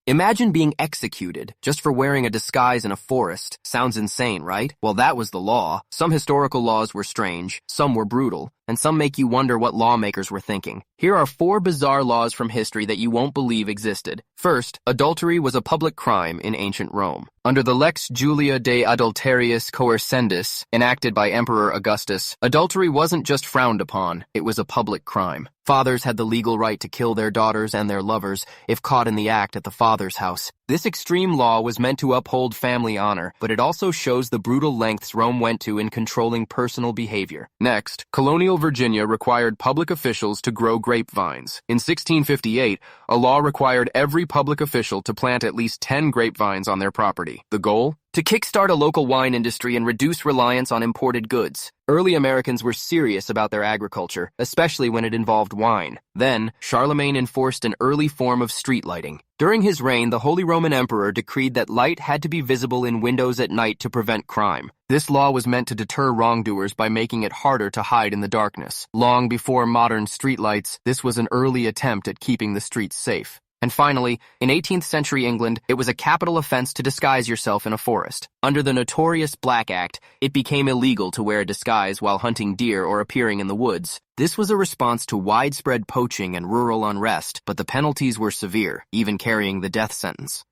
Imagine being executed just for wearing a disguise in a forest. Sounds insane, right? Well, that was the law. Some historical laws were strange, some were brutal, and some make you wonder what lawmakers were thinking. Here are 4 bizarre laws from history that you won't believe existed. First, adultery was a public crime in ancient Rome. Under the Lex Julia de Adulteriis Coercendis, enacted by Emperor Augustus, adultery wasn't just frowned upon, it was a public crime. Fathers had the legal right to kill their daughters and their lovers if caught in the act at the father's house. This extreme law was meant to uphold family honor, but it also shows the brutal lengths Rome went to in controlling personal behavior. Next, colonial Virginia required public officials to grow grapevines. In 1658, a law required every public official to plant at least 10 grapevines on their property. The goal? To kickstart a local wine industry and reduce reliance on imported goods. Early Americans were serious about their agriculture, especially when it involved wine. Then, Charlemagne enforced an early form of street lighting. During his reign, the Holy Roman Emperor decreed that light had to be visible in windows at night to prevent crime. This law was meant to deter wrongdoers by making it harder to hide in the darkness. Long before modern streetlights, this was an early attempt at keeping the streets safe. And finally, in 18th century England, it was a capital offense to disguise yourself in a forest. Under the notorious Black Act, it became illegal to wear a disguise while hunting deer or appearing in the woods. This was a response to widespread poaching and rural unrest, but the penalties were severe, even carrying the death sentence.